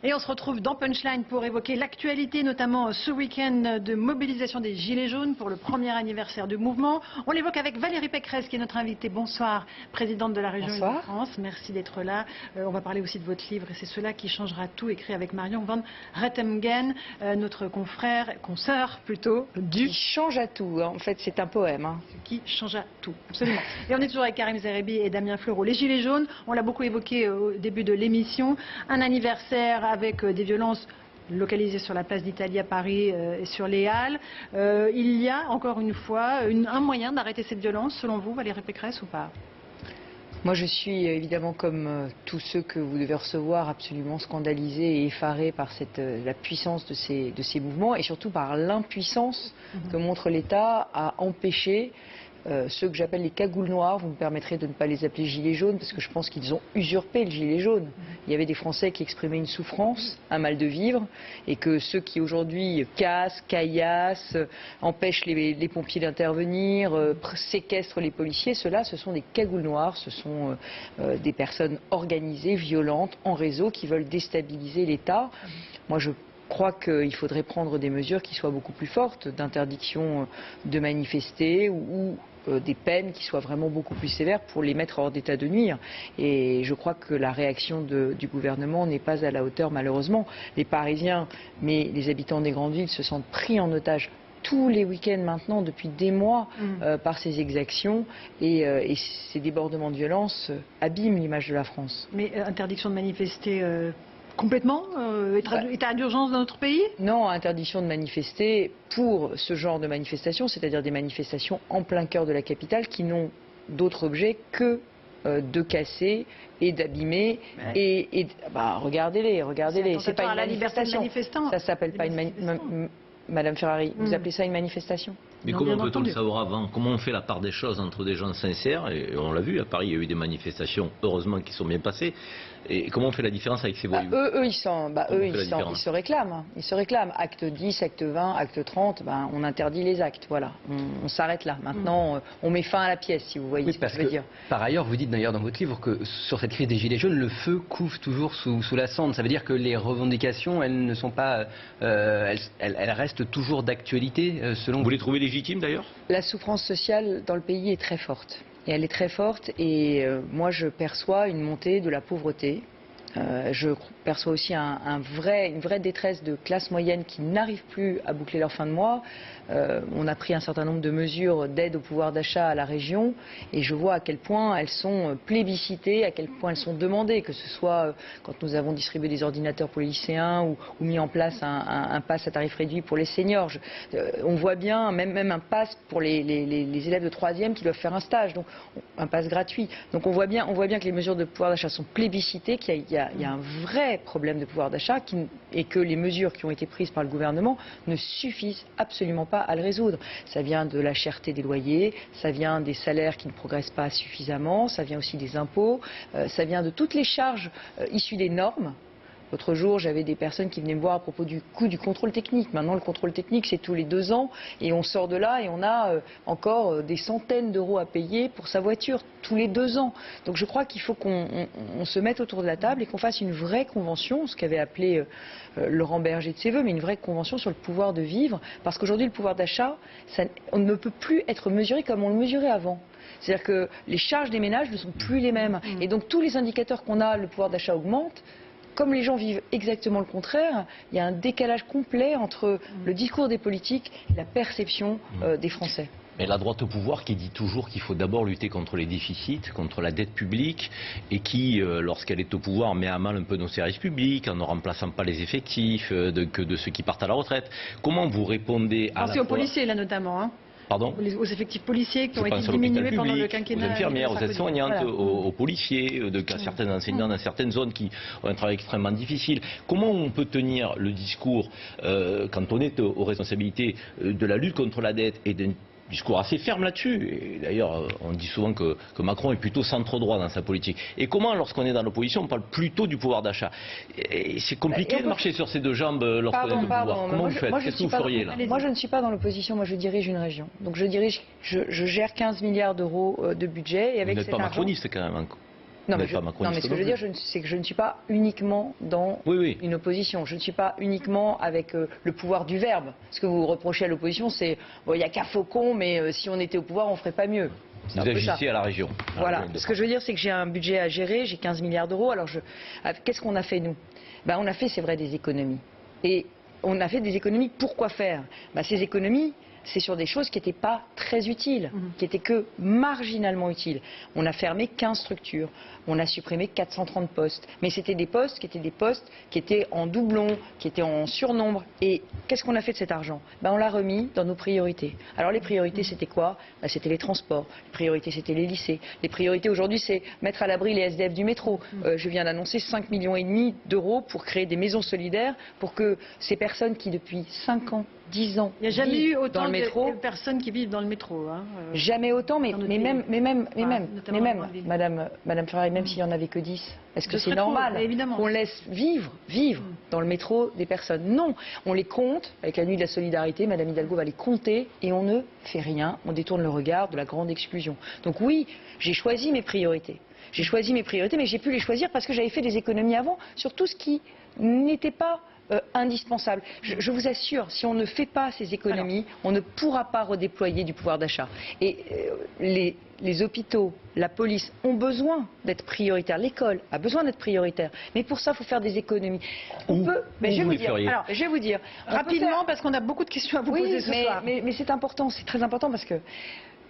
Et on se retrouve dans Punchline pour évoquer l'actualité, notamment ce week-end de mobilisation des Gilets jaunes pour le premier anniversaire du mouvement. On l'évoque avec Valérie Pécresse, qui est notre invitée. Bonsoir, présidente de la région Île-de-France. Merci d'être là. On va parler aussi de votre livre, et c'est cela qui changera tout, écrit avec Marion Van Rettemgen, notre consoeur plutôt, Qui change à tout. En fait, c'est un poème. Qui change à tout, absolument. Et on est toujours avec Karim Zerebi et Damien Fleureau. Les Gilets jaunes, on l'a beaucoup évoqué au début de l'émission. Un anniversaire avec des violences localisées sur la place d'Italie à Paris et sur les Halles. Il y a encore une fois un moyen d'arrêter cette violence, selon vous, Valérie Pécresse, ou pas? Moi, je suis évidemment, comme tous ceux que vous devez recevoir, absolument scandalisée et effarée par la puissance de ces mouvements, et surtout par l'impuissance que montre l'État à empêcher ceux que j'appelle les cagoules noires. Vous me permettrez de ne pas les appeler gilets jaunes, parce que je pense qu'ils ont usurpé le gilet jaune. Il y avait des Français qui exprimaient une souffrance, un mal de vivre, et que ceux qui aujourd'hui cassent, caillassent, empêchent les pompiers d'intervenir, séquestrent les policiers, ceux-là, ce sont des cagoules noires, ce sont des personnes organisées, violentes, en réseau, qui veulent déstabiliser l'État. Moi, je crois qu'il faudrait prendre des mesures qui soient beaucoup plus fortes, d'interdiction de manifester ou des peines qui soient vraiment beaucoup plus sévères pour les mettre hors d'état de nuire. Et je crois que la réaction du gouvernement n'est pas à la hauteur, malheureusement. Les Parisiens, mais les habitants des grandes villes se sentent pris en otage tous les week-ends maintenant, depuis des mois, par ces exactions, et ces débordements de violence abîment l'image de la France. Mais interdiction de manifester complètement, état d'urgence dans notre pays? Non, interdiction de manifester pour ce genre de manifestations, c'est-à-dire des manifestations en plein cœur de la capitale qui n'ont d'autre objet que de casser et d'abîmer. Ouais. Regardez-les. C'est pas une manifestation. Ça s'appelle pas une Madame Ferrari, vous appelez ça une manifestation? Mais non, comment peut-on le savoir avant? Comment on fait la part des choses entre des gens sincères, et on l'a vu, à Paris il y a eu des manifestations, heureusement, qui sont bien passées, et comment on fait la différence avec ces voyous? Ils se réclament. Ils se réclament. Acte 10, acte 20, acte 30, on interdit les actes, voilà. On s'arrête là. Maintenant, on met fin à la pièce, si vous voyez ce que je veux dire. Par ailleurs, vous dites d'ailleurs dans votre livre que sur cette crise des Gilets jaunes, le feu couve toujours sous la cendre. Ça veut dire que les revendications, elles ne sont pas... elles restent toujours d'actualité, selon vous. Vous les trouvez légitimes d'ailleurs? La souffrance sociale dans le pays est très forte. Et elle est très forte, et moi je perçois une montée de la pauvreté. Je perçois aussi une vraie détresse de classe moyenne qui n'arrive plus à boucler leur fin de mois. On a pris un certain nombre de mesures d'aide au pouvoir d'achat à la région, et je vois à quel point elles sont plébiscitées, à quel point elles sont demandées, que ce soit quand nous avons distribué des ordinateurs pour les lycéens ou mis en place un pass à tarif réduit pour les seniors. On voit bien, même un pass pour les élèves de 3e qui doivent faire un stage, donc un pass gratuit. Donc on voit bien que les mesures de pouvoir d'achat sont plébiscitées, qu'il y a un vrai problème de pouvoir d'achat, et que les mesures qui ont été prises par le gouvernement ne suffisent absolument pas à le résoudre. Ça vient de la cherté des loyers, ça vient des salaires qui ne progressent pas suffisamment, ça vient aussi des impôts, ça vient de toutes les charges issues des normes. L'autre jour, j'avais des personnes qui venaient me voir à propos du coût du contrôle technique. Maintenant, le contrôle technique, c'est tous les 2 ans, et on sort de là et on a encore des centaines d'euros à payer pour sa voiture tous les 2 ans. Donc je crois qu'il faut qu'on se mette autour de la table et qu'on fasse une vraie convention, ce qu'avait appelé Laurent Berger de ses voeux, mais une vraie convention sur le pouvoir de vivre, parce qu'aujourd'hui, le pouvoir d'achat, on ne peut plus être mesuré comme on le mesurait avant. C'est-à-dire que les charges des ménages ne sont plus les mêmes. Et donc tous les indicateurs qu'on a, le pouvoir d'achat augmente. Comme les gens vivent exactement le contraire, il y a un décalage complet entre le discours des politiques et la perception des Français. Mais la droite au pouvoir qui dit toujours qu'il faut d'abord lutter contre les déficits, contre la dette publique, et qui, lorsqu'elle est au pouvoir, met à mal un peu nos services publics en ne remplaçant pas les effectifs de ceux qui partent à la retraite. Comment vous répondez à la fois... aux policiers, là, notamment, hein. Pardon? Aux effectifs policiers qui ont été diminués pendant le quinquennat. Aux infirmières, aux aides-soignantes, aux policiers, certains enseignants dans certaines zones qui ont un travail extrêmement difficile. Comment on peut tenir le discours quand on est aux responsabilités de la lutte contre la dette et d'un discours assez ferme là-dessus? Et d'ailleurs, on dit souvent que Macron est plutôt centre-droit dans sa politique. Et comment, lorsqu'on est dans l'opposition, on parle plutôt du pouvoir d'achat? C'est compliqué de marcher sur ces 2 jambes lorsqu'on est au pouvoir. Comment vous faites? Qu'est-ce que vous feriez là? Moi, je ne suis pas dans l'opposition. Moi, je dirige une région. Donc, je gère 15 milliards d'euros de budget. Et avec vous n'êtes pas macroniste quand même. Non, mais ce que je veux dire, c'est que je ne suis pas uniquement dans une opposition. Je ne suis pas uniquement avec le pouvoir du verbe. Ce que vous reprochez à l'opposition, c'est il n'y a qu'à Faucon, mais si on était au pouvoir, on ne ferait pas mieux. Vous agissez à la région. Voilà. Ce que je veux dire, c'est que j'ai un budget à gérer, j'ai 15 milliards d'euros. Alors, qu'est-ce qu'on a fait, nous? On a fait, c'est vrai, des économies. Et on a fait des économies. Pourquoi faire? Ces économies, c'est sur des choses qui n'étaient pas très utiles, qui étaient que marginalement utiles. On a fermé 15 structures, on a supprimé 430 postes. Mais c'était des postes qui étaient en doublon, qui étaient en surnombre. Et qu'est-ce qu'on a fait de cet argent? On l'a remis dans nos priorités. Alors les priorités, c'était quoi? C'était les transports, les priorités, c'était les lycées. Les priorités aujourd'hui, c'est mettre à l'abri les SDF du métro. Je viens d'annoncer 5,5 millions d'euros pour créer des maisons solidaires, pour que ces personnes qui, depuis 5 ans, 10 ans, il n'y a jamais eu autant de personnes qui vivent dans le métro. Jamais autant, mais même, Madame Ferrari, même s'il n'y en avait que 10, est-ce que c'est normal qu'on laisse vivre dans le métro des personnes? Non, on les compte, avec la nuit de la solidarité, Madame Hidalgo va les compter, et on ne fait rien, on détourne le regard de la grande exclusion. Donc oui, j'ai choisi mes priorités. J'ai choisi mes priorités, mais j'ai pu les choisir parce que j'avais fait des économies avant sur tout ce qui n'était pas indispensable. Je vous assure, si on ne fait pas ces économies, on ne pourra pas redéployer du pouvoir d'achat. Et les hôpitaux, la police ont besoin d'être prioritaires. L'école a besoin d'être prioritaire. Mais pour ça, il faut faire des économies. On peut. Mais je vais vous dire. Rapidement, parce qu'on a beaucoup de questions à vous poser ce soir. Mais c'est important, c'est très important parce que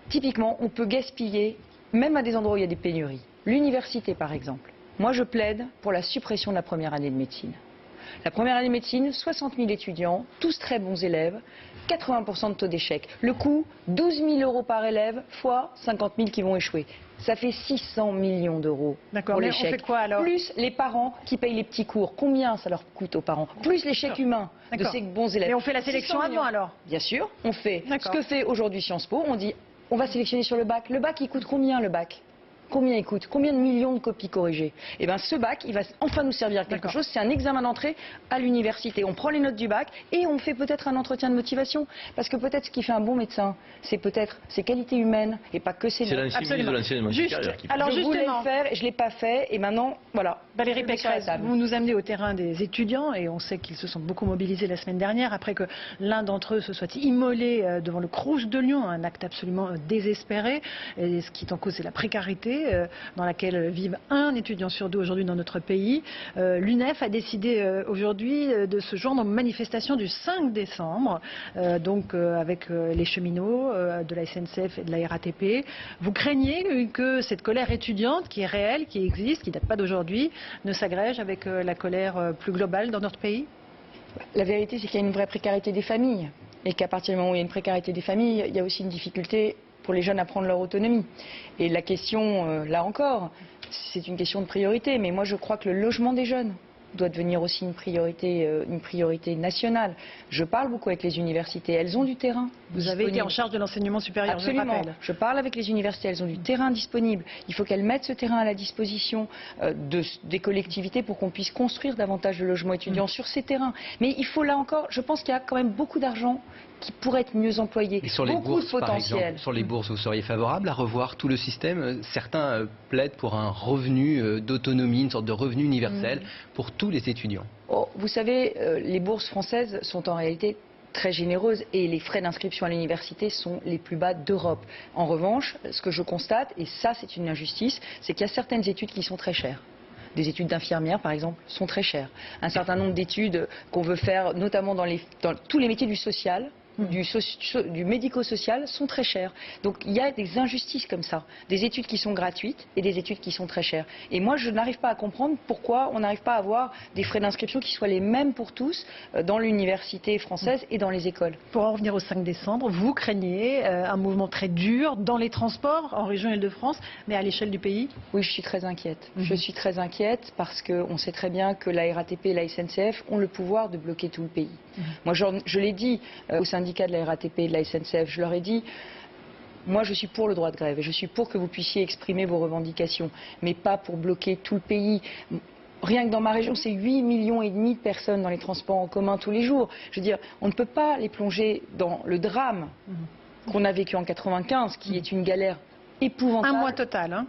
typiquement, on peut gaspiller, même à des endroits où il y a des pénuries. L'université, par exemple. Moi, je plaide pour la suppression de la première année de médecine. La première année de médecine, 60 000 étudiants, tous très bons élèves, 80% de taux d'échec. Le coût, 12 000 euros par élève, fois 50 000 qui vont échouer. Ça fait 600 millions d'euros pour l'échec. On fait quoi alors? Plus les parents qui payent les petits cours. Combien ça leur coûte aux parents? Plus l'échec humain de ces bons élèves. Mais on fait la sélection avant alors? Bien sûr, on fait. Ce que fait aujourd'hui Sciences Po, on dit on va sélectionner sur le bac. Le bac, il coûte combien le bac? Combien il coûte? Combien de millions de copies corrigées? Eh bien, ce bac, il va enfin nous servir à quelque chose. C'est un examen d'entrée à l'université. On prend les notes du bac et on fait peut-être un entretien de motivation. Parce que peut-être ce qui fait un bon médecin, c'est peut-être ses qualités humaines et pas que ses notes. C'est l'ancien ministre de l'enseignement supérieur qui alors je voulais le faire et je ne l'ai pas fait. Et maintenant, voilà. Valérie Pécresse, vous nous amenez au terrain des étudiants et on sait qu'ils se sont beaucoup mobilisés la semaine dernière après que l'un d'entre eux se soit immolé devant le Crous de Lyon, un acte absolument désespéré. Et ce qui est en cause, c'est la précarité dans laquelle vivent un étudiant sur deux aujourd'hui dans notre pays. L'UNEF a décidé aujourd'hui de se joindre aux manifestations du 5 décembre, avec les cheminots de la SNCF et de la RATP. Vous craignez que cette colère étudiante, qui est réelle, qui existe, qui ne date pas d'aujourd'hui, ne s'agrège avec la colère plus globale dans notre pays? La vérité, c'est qu'il y a une vraie précarité des familles. Et qu'à partir du moment où il y a une précarité des familles, il y a aussi une difficulté pour les jeunes à prendre leur autonomie. Et la question, là encore, c'est une question de priorité. Mais moi, je crois que le logement des jeunes doit devenir aussi une priorité nationale. Je parle beaucoup avec les universités. Elles ont du terrain. Vous avez été en charge de l'enseignement supérieur, absolument. Je le rappelle. Je parle avec les universités. Elles ont du terrain disponible. Il faut qu'elles mettent ce terrain à la disposition des collectivités pour qu'on puisse construire davantage de logements étudiants sur ces terrains. Mais il faut là encore, je pense qu'il y a quand même beaucoup d'argent qui pourrait être mieux employé. Et sur les bourses, par exemple, sur les bourses, vous seriez favorable à revoir tout le système? Certains plaident pour un revenu d'autonomie, une sorte de revenu universel pour tous les étudiants. Vous savez, les bourses françaises sont en réalité très généreuses et les frais d'inscription à l'université sont les plus bas d'Europe. En revanche, ce que je constate, et ça c'est une injustice, c'est qu'il y a certaines études qui sont très chères. Des études d'infirmière, par exemple, sont très chères. Un certain nombre d'études qu'on veut faire, notamment dans tous les métiers du social, du médico-social, sont très chères. Donc il y a des injustices comme ça. Des études qui sont gratuites et des études qui sont très chères. Et moi, je n'arrive pas à comprendre pourquoi on n'arrive pas à avoir des frais d'inscription qui soient les mêmes pour tous dans l'université française et dans les écoles. Pour en revenir au 5 décembre, vous craignez un mouvement très dur dans les transports en région Île-de-France, mais à l'échelle du pays? Oui, je suis très inquiète. Je suis très inquiète parce qu'on sait très bien que la RATP et la SNCF ont le pouvoir de bloquer tout le pays. Moi, je l'ai dit au syndicat de la RATP et de la SNCF, je leur ai dit, moi je suis pour le droit de grève et je suis pour que vous puissiez exprimer vos revendications, mais pas pour bloquer tout le pays. Rien que dans ma région, c'est 8,5 millions de personnes dans les transports en commun tous les jours. Je veux dire, on ne peut pas les plonger dans le drame qu'on a vécu en 95, qui est une galère épouvantable. Un mois total, hein.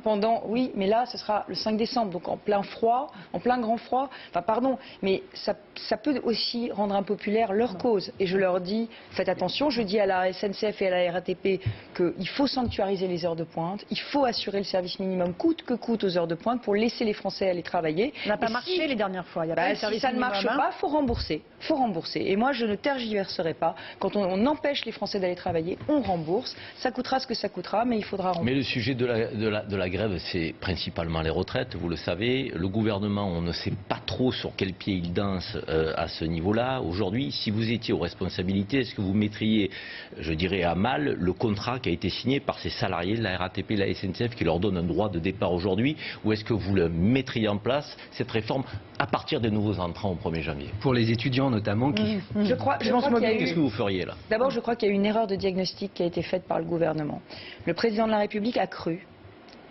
Oui, mais là, ce sera le 5 décembre, donc en plein froid, en plein grand froid. Enfin, pardon, mais ça peut aussi rendre impopulaire leur cause. Et je leur dis, faites attention, je dis à la SNCF et à la RATP qu'il faut sanctuariser les heures de pointe, il faut assurer le service minimum coûte que coûte aux heures de pointe pour laisser les Français aller travailler. Ça n'a pas marché les dernières fois. Il y a pas de service si ça ne marche minimum, pas, il faut rembourser. Faut rembourser. Et moi, je ne tergiverserai pas. Quand on empêche les Français d'aller travailler, on rembourse. Ça coûtera ce que ça coûtera, mais il faudra rembourser. Mais le sujet de la grève, c'est principalement les retraites, vous le savez. Le gouvernement, on ne sait pas trop sur quel pied il danse à ce niveau-là. Aujourd'hui, si vous étiez aux responsabilités, est-ce que vous mettriez, je dirais, à mal le contrat qui a été signé par ces salariés de la RATP et de la SNCF qui leur donne un droit de départ aujourd'hui, ou est-ce que vous le mettriez en place, cette réforme, à partir des nouveaux entrants au 1er janvier? Pour les étudiants notamment qui... Je crois Qu'est-ce que vous feriez là? D'abord, je crois qu'il y a eu une erreur de diagnostic qui a été faite par le gouvernement. Le président de la République a cru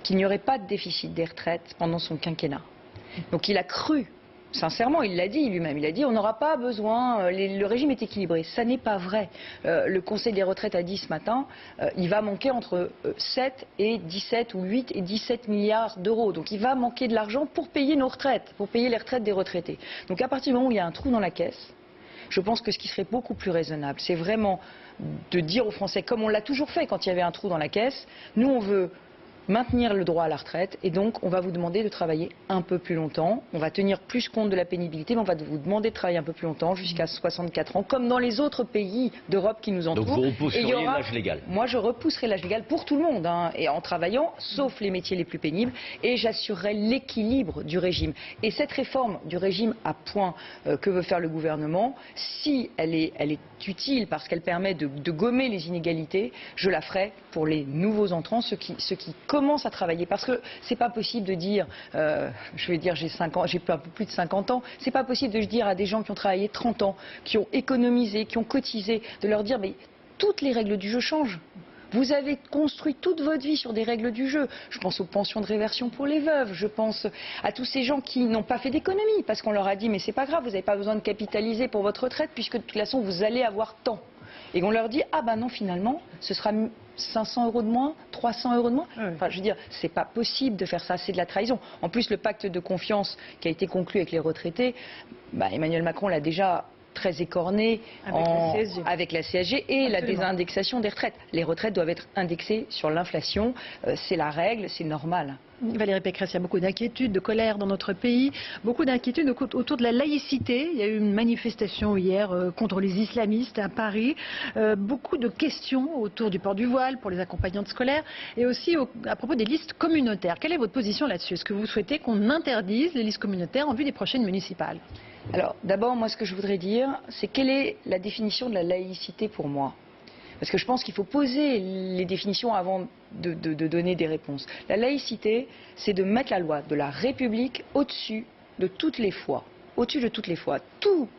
qu'il n'y aurait pas de déficit des retraites pendant son quinquennat. Donc il a cru, sincèrement, il l'a dit lui-même, il a dit on n'aura pas besoin, le régime est équilibré. Ça n'est pas vrai. Le Conseil des retraites a dit ce matin, il va manquer entre 7 et 17 ou 8 et 17 milliards d'euros. Donc il va manquer de l'argent pour payer nos retraites, pour payer les retraites des retraités. Donc à partir du moment où il y a un trou dans la caisse, je pense que ce qui serait beaucoup plus raisonnable, c'est vraiment de dire aux Français, comme on l'a toujours fait quand il y avait un trou dans la caisse, nous on veut maintenir le droit à la retraite et donc on va vous demander de travailler un peu plus longtemps. On va tenir plus compte de la pénibilité, mais on va vous demander de travailler un peu plus longtemps, jusqu'à 64 ans, comme dans les autres pays d'Europe qui nous entourent. Donc vous repousseriez l'âge légal? Moi je repousserai l'âge légal pour tout le monde, hein, et en travaillant, sauf les métiers les plus pénibles, et j'assurerai l'équilibre du régime. Et cette réforme du régime à points que veut faire le gouvernement, si elle est utile parce qu'elle permet de gommer les inégalités, je la ferai pour les nouveaux entrants, ceux qui commencent à travailler. Parce que c'est pas possible de dire, je vais dire j'ai un peu plus de 50 ans, c'est pas possible de dire à des gens qui ont travaillé 30 ans, qui ont économisé, qui ont cotisé, de leur dire mais toutes les règles du jeu changent. Vous avez construit toute votre vie sur des règles du jeu. Je pense aux pensions de réversion pour les veuves. Je pense à tous ces gens qui n'ont pas fait d'économie parce qu'on leur a dit mais c'est pas grave, vous n'avez pas besoin de capitaliser pour votre retraite puisque de toute façon vous allez avoir tant. Et on leur dit ah ben non finalement ce sera 500 € de moins, 300 € de moins. Enfin, je veux dire, c'est pas possible de faire ça, c'est de la trahison. En plus, le pacte de confiance qui a été conclu avec les retraités, Emmanuel Macron l'a déjà très écorné avec la CSG et la désindexation des retraites. Les retraites doivent être indexées sur l'inflation, c'est la règle, c'est normal. Valérie Pécresse, il y a beaucoup d'inquiétudes, de colère dans notre pays, beaucoup d'inquiétudes autour de la laïcité. Il y a eu une manifestation hier contre les islamistes à Paris, beaucoup de questions autour du port du voile pour les accompagnantes scolaires et aussi à propos des listes communautaires. Quelle est votre position là-dessus? Est-ce que vous souhaitez qu'on interdise les listes communautaires en vue des prochaines municipales? Alors d'abord, moi ce que je voudrais dire, c'est quelle est la définition de la laïcité pour moi? Parce que je pense qu'il faut poser les définitions avant de donner des réponses. La laïcité, c'est de mettre la loi de la République au-dessus de toutes les foi. Au-dessus de toutes les foi. Tous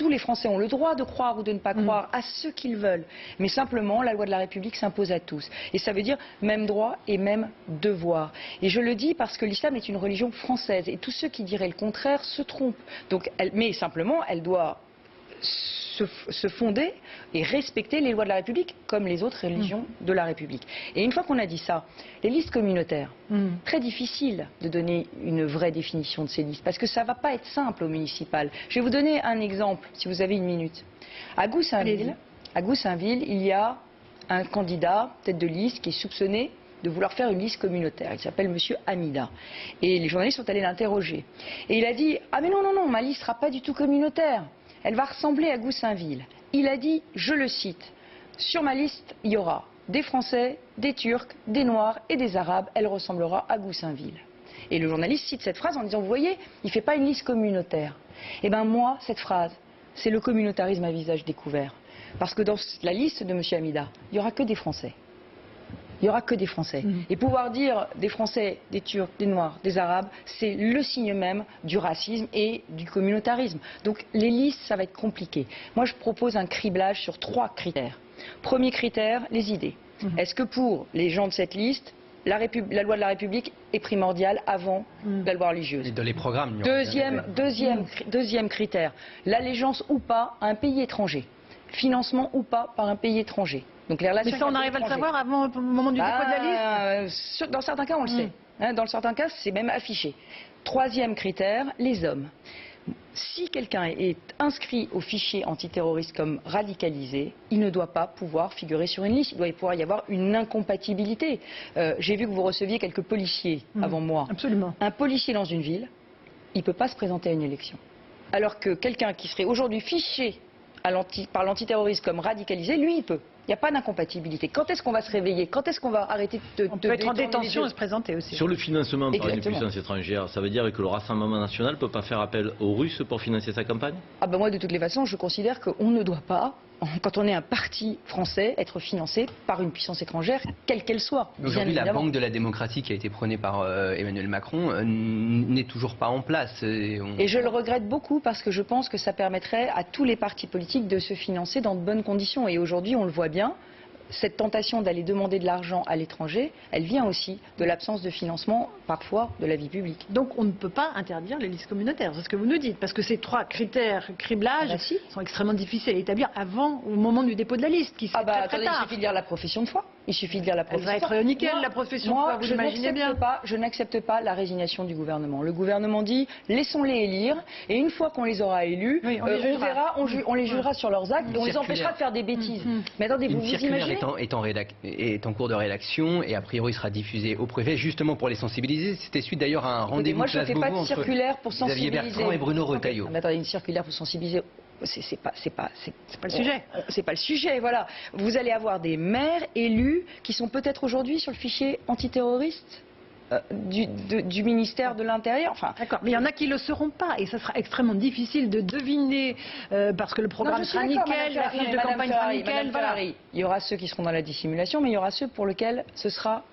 les Français ont le droit de croire ou de ne pas croire à ce qu'ils veulent. Mais simplement, la loi de la République s'impose à tous. Et ça veut dire même droit et même devoir. Et je le dis parce que l'islam est une religion française. Et tous ceux qui diraient le contraire se trompent. Donc, mais simplement, elle doit se fonder et respecter les lois de la République comme les autres religions de la République. Et une fois qu'on a dit ça, les listes communautaires, très difficile de donner une vraie définition de ces listes parce que ça ne va pas être simple au municipal. Je vais vous donner un exemple, si vous avez une minute. À Goussainville, il y a un candidat, tête de liste, qui est soupçonné de vouloir faire une liste communautaire. Il s'appelle Monsieur Hamida. Et les journalistes sont allés l'interroger. Et il a dit « Ah mais non, ma liste ne sera pas du tout communautaire. Elle va ressembler à Goussainville. » Il a dit, je le cite, « Sur ma liste, il y aura des Français, des Turcs, des Noirs et des Arabes. Elle ressemblera à Goussainville. » Et le journaliste cite cette phrase en disant, vous voyez, il ne fait pas une liste communautaire. Eh bien moi, cette phrase, c'est le communautarisme à visage découvert. Parce que dans la liste de M. Hamida, il n'y aura que des Français. Il n'y aura que des Français. Et pouvoir dire des Français, des Turcs, des Noirs, des Arabes, c'est le signe même du racisme et du communautarisme. Donc les listes, ça va être compliqué. Moi, je propose un criblage sur 3 critères. Premier critère, les idées. Est-ce que pour les gens de cette liste, la loi de la République est primordiale avant la loi religieuse? Et dans les programmes. Deuxième critère, l'allégeance ou pas à un pays étranger. financement ou pas par un pays étranger. Donc les relations. Mais ça, on arrive à le savoir avant le moment du dépôt de la liste. Dans certains cas, on le sait. Dans certains cas, c'est même affiché. Troisième critère, les hommes. Si quelqu'un est inscrit au fichier antiterroriste comme radicalisé, il ne doit pas pouvoir figurer sur une liste. Il doit pouvoir y avoir une incompatibilité. J'ai vu que vous receviez quelques policiers avant moi. Absolument. Un policier dans une ville, il ne peut pas se présenter à une élection. Alors que quelqu'un qui serait aujourd'hui fiché par l'antiterrorisme comme radicalisé, lui, il peut. Il n'y a pas d'incompatibilité. Quand est-ce qu'on va se réveiller? Quand est-ce qu'on va arrêter de On peut être en détention et se présenter aussi. Sur le financement par une puissance étrangère, ça veut dire que le Rassemblement national ne peut pas faire appel aux Russes pour financer sa campagne? Moi, de toutes les façons, je considère qu'on ne doit pas, quand on est un parti français, être financé par une puissance étrangère, quelle qu'elle soit. Aujourd'hui, la banque de la démocratie qui a été prônée par Emmanuel Macron n'est toujours pas en place. Et je le regrette beaucoup parce que je pense que ça permettrait à tous les partis politiques de se financer dans de bonnes conditions. Et aujourd'hui, on le voit bien. Cette tentation d'aller demander de l'argent à l'étranger, elle vient aussi de l'absence de financement, parfois, de la vie publique. Donc on ne peut pas interdire les listes communautaires, c'est ce que vous nous dites, parce que ces trois critères criblage sont extrêmement difficiles à établir avant, au moment du dépôt de la liste, qui se fait très attendez, tard. il suffit de lire la profession de foi. Il suffit de lire la profession de foi. Elle va être nickel, la profession de foi, vous imaginez bien. Je n'accepte pas la résignation du gouvernement. Le gouvernement dit, laissons-les élire, et une fois qu'on les aura élus, on les jugera sur leurs actes, et on les empêchera de faire des bêtises. Mais attendez, vous imaginez est en cours de rédaction et a priori sera diffusé au préfet justement pour les sensibiliser. C'était suite d'ailleurs à un rendez-vous. Moi je ne fais pas de circulaire pour sensibiliser. Xavier Bertrand et Bruno Retailleau. Attendez, une circulaire pour sensibiliser. C'est pas le sujet. C'est pas le sujet, voilà. Vous allez avoir des maires élus qui sont peut-être aujourd'hui sur le fichier antiterroriste du ministère de l'Intérieur. Enfin, d'accord, mais il y en a qui ne le seront pas et ça sera extrêmement difficile de deviner parce que le programme sera nickel, la fiche de campagne sera nickel. Il y aura ceux qui seront dans la dissimulation, mais il y aura ceux pour lesquels ce sera,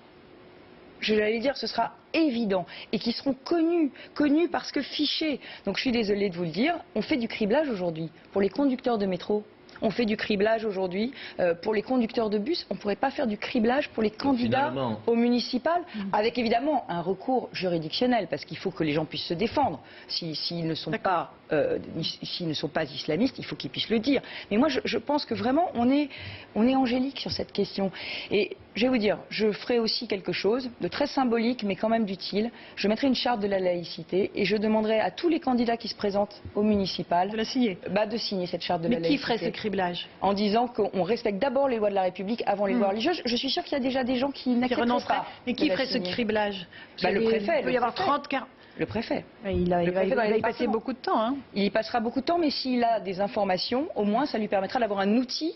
ce sera évident et qui seront connus parce que fichés. Donc je suis désolée de vous le dire, on fait du criblage aujourd'hui pour les conducteurs de métro. On fait du criblage aujourd'hui pour les conducteurs de bus. On ne pourrait pas faire du criblage pour les candidats au municipal, avec évidemment un recours juridictionnel, parce qu'il faut que les gens puissent se défendre. S'ils ne sont pas islamistes, il faut qu'ils puissent le dire. Mais moi, je pense que vraiment, on est angélique sur cette question. Et je vais vous dire, je ferai aussi quelque chose de très symbolique, mais quand même d'utile. Je mettrai une charte de la laïcité et je demanderai à tous les candidats qui se présentent au municipal de la signer. De signer cette charte de la laïcité. Mais qui ferait ce criblage? En disant qu'on respecte d'abord les lois de la République avant les lois religieuses. Je suis sûre qu'il y a déjà des gens qui n'accepteraient pas. Mais qui ferait ce criblage? Le préfet. Il peut y avoir 30, 40... Le préfet. Il va y passer beaucoup de temps. Il y passera beaucoup de temps, mais s'il a des informations, au moins ça lui permettra d'avoir un outil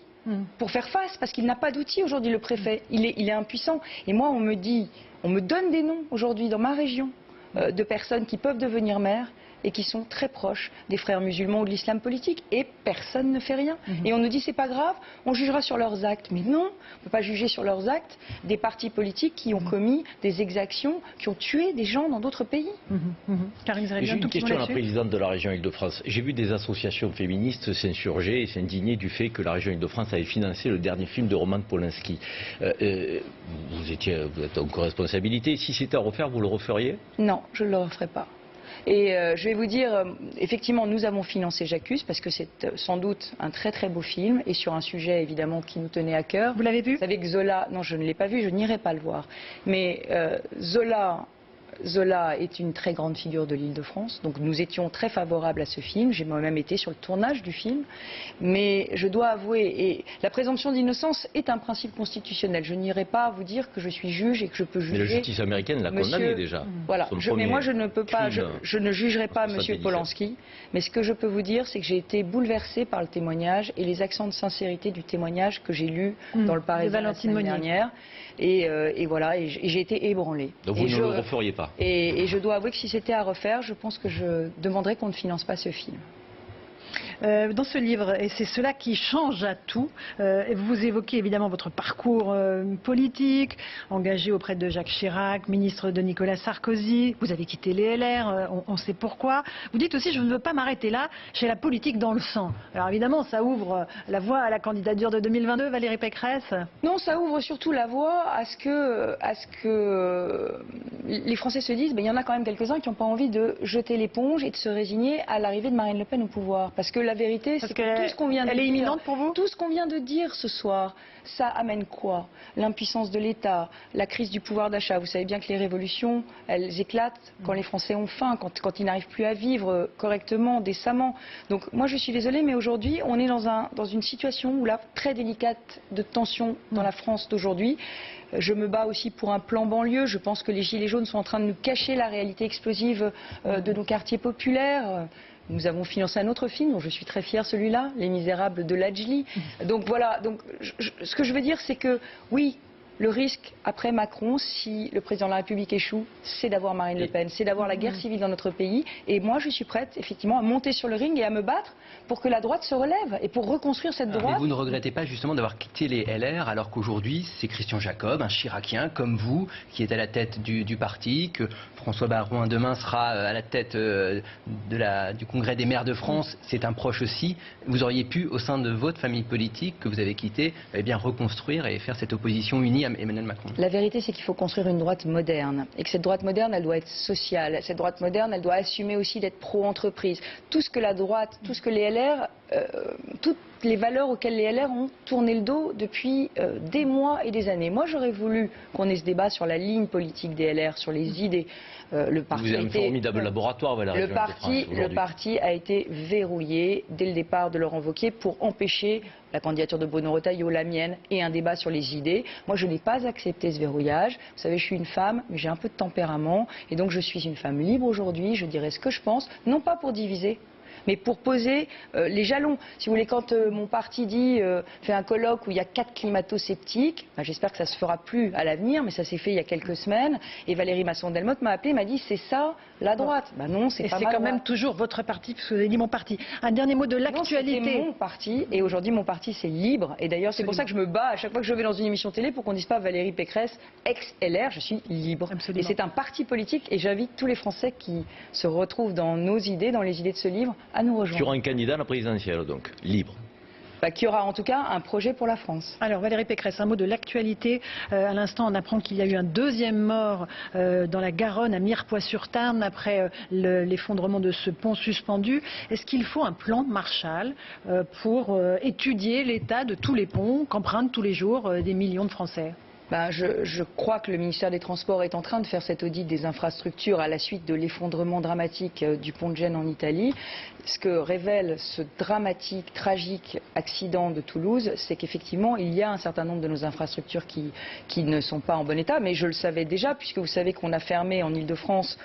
pour faire face, parce qu'il n'a pas d'outil aujourd'hui, le préfet. Il est impuissant. Et moi, on me donne des noms aujourd'hui dans ma région de personnes qui peuvent devenir maires et qui sont très proches des frères musulmans ou de l'islam politique. Et personne ne fait rien. Et on nous dit, c'est pas grave, on jugera sur leurs actes. Mais non, on ne peut pas juger sur leurs actes des partis politiques qui ont commis des exactions, qui ont tué des gens dans d'autres pays. J'ai une question à la présidente de la région Île-de-France. J'ai vu des associations féministes s'insurger et s'indigner du fait que la région Île-de-France avait financé le dernier film de Roman Polanski. Vous êtes en co-responsabilité. Si c'était à refaire, vous le referiez? Non, je ne le referai pas. Et je vais vous dire, effectivement, nous avons financé J'accuse parce que c'est sans doute un très très beau film et sur un sujet évidemment qui nous tenait à cœur. Vous l'avez vu? Vous savez que Zola, non je ne l'ai pas vu, je n'irai pas le voir. Mais Zola est une très grande figure de l'Île-de-France, donc nous étions très favorables à ce film. J'ai moi-même été sur le tournage du film, mais je dois avouer, et la présomption d'innocence est un principe constitutionnel. Je n'irai pas vous dire que je suis juge et que je peux juger. Mais la justice américaine l'a condamné déjà. Voilà. Mais moi je ne peux pas, je ne jugerai pas M. Polanski, mais ce que je peux vous dire, c'est que j'ai été bouleversée par le témoignage et les accents de sincérité du témoignage que j'ai lu dans le Parisien la semaine dernière. Et voilà, et j'ai été ébranlée. Donc vous ne le referiez pas? Et je dois avouer que si c'était à refaire, je pense que je demanderais qu'on ne finance pas ce film. Dans ce livre, et c'est cela qui change à tout, vous évoquez évidemment votre parcours politique, engagé auprès de Jacques Chirac, ministre de Nicolas Sarkozy, vous avez quitté les LR, on sait pourquoi. Vous dites aussi, je ne veux pas m'arrêter là, j'ai la politique dans le sang. Alors évidemment, ça ouvre la voie à la candidature de 2022, Valérie Pécresse? Non, ça ouvre surtout la voie à ce que les Français se disent, il y en a quand même quelques-uns qui n'ont pas envie de jeter l'éponge et de se résigner à l'arrivée de Marine Le Pen au pouvoir. Parce que la vérité, c'est que tout ce qu'on vient de dire... Elle est imminente pour vous ? Tout ce qu'on vient de dire ce soir, ça amène quoi? L'impuissance de l'État, la crise du pouvoir d'achat. Vous savez bien que les révolutions, elles éclatent quand les Français ont faim, quand ils n'arrivent plus à vivre correctement, décemment. Donc moi je suis désolée, mais aujourd'hui on est dans une situation où là, très délicate de tension dans la France d'aujourd'hui. Je me bats aussi pour un plan banlieue. Je pense que les Gilets jaunes sont en train de nous cacher la réalité explosive de nos quartiers populaires. Nous avons financé un autre film dont je suis très fière, celui-là, Les Misérables de Lajli. Donc voilà, ce que je veux dire, c'est que oui, le risque après Macron, si le président de la République échoue, c'est d'avoir Marine Le Pen, c'est d'avoir la guerre civile dans notre pays. Et moi, je suis prête, effectivement, à monter sur le ring et à me battre pour que la droite se relève et pour reconstruire cette droite. Mais vous ne regrettez pas justement d'avoir quitté les LR alors qu'aujourd'hui, c'est Christian Jacob, un chiracien comme vous, qui est à la tête du parti, que François Baroin demain sera à la tête du Congrès des maires de France, c'est un proche aussi. Vous auriez pu, au sein de votre famille politique que vous avez quittée, eh bien reconstruire et faire cette opposition unie à Emmanuel Macron. La vérité, c'est qu'il faut construire une droite moderne. Et que cette droite moderne, elle doit être sociale. Cette droite moderne, elle doit assumer aussi d'être pro-entreprise. Tout ce que la droite, tout ce que les LR, toutes les valeurs auxquelles les LR ont tourné le dos depuis des mois et des années. Moi, j'aurais voulu qu'on ait ce débat sur la ligne politique des LR, sur les idées. Le parti Vous avez un formidable laboratoire, Valérie. Le parti a été verrouillé dès le départ de Laurent Wauquiez pour empêcher la candidature de Bruno Retailleau, la mienne, et un débat sur les idées. Moi, je n'ai pas accepté ce verrouillage. Vous savez, je suis une femme, mais j'ai un peu de tempérament. Et donc, je suis une femme libre aujourd'hui. Je dirais ce que je pense, non pas pour diviser, mais pour poser les jalons. Si vous voulez, quand mon parti fait un colloque où il y a 4 climato-sceptiques, j'espère que ça se fera plus à l'avenir, mais ça s'est fait il y a quelques semaines, et Valérie Masson-Delmotte m'a appelé, m'a dit c'est ça la droite. Non, c'est pas ma droite. C'est quand même toujours votre parti, parce que vous avez dit mon parti. Un dernier mot de l'actualité. C'est mon parti, et aujourd'hui mon parti c'est libre, et d'ailleurs c'est pour ça que je me bats à chaque fois que je vais dans une émission télé pour qu'on ne dise pas Valérie Pécresse, ex-LR, je suis libre. Absolument. Et c'est un parti politique, et j'invite tous les Français qui se retrouvent dans nos idées, dans les idées de ce livre, à nous rejoindre. Qui aura un candidat à la présidentielle, donc, libre. Qui aura en tout cas un projet pour la France. Alors Valérie Pécresse, un mot de l'actualité. À l'instant, on apprend qu'il y a eu un deuxième mort dans la Garonne, à Mirepoix-sur-Tarn, après l'effondrement de ce pont suspendu. Est-ce qu'il faut un plan Marshall pour étudier l'état de tous les ponts qu'empruntent tous les jours des millions de Français ? Je crois que le ministère des Transports est en train de faire cet audit des infrastructures à la suite de l'effondrement dramatique du pont de Gênes en Italie. Ce que révèle ce dramatique, tragique accident de Toulouse, c'est qu'effectivement, il y a un certain nombre de nos infrastructures qui ne sont pas en bon état. Mais je le savais déjà, puisque vous savez qu'on a fermé en Ile-de-France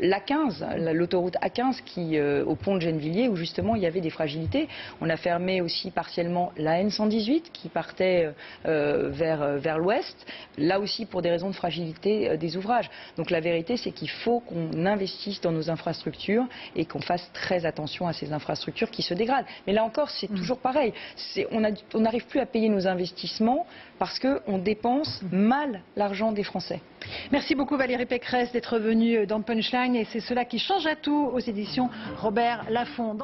l'A15, l'autoroute A15 au pont de Gennevilliers où justement il y avait des fragilités. On a fermé aussi partiellement la N118 qui partait vers l'ouest, là aussi pour des raisons de fragilité des ouvrages. Donc la vérité c'est qu'il faut qu'on investisse dans nos infrastructures et qu'on fasse très attention à ces infrastructures qui se dégradent. Mais là encore c'est toujours pareil, on n'arrive plus à payer nos investissements parce qu'on dépense mal l'argent des Français. Merci beaucoup Valérie Pécresse d'être venue dans Punchline, et c'est cela qui change à tout aux éditions Robert Laffont.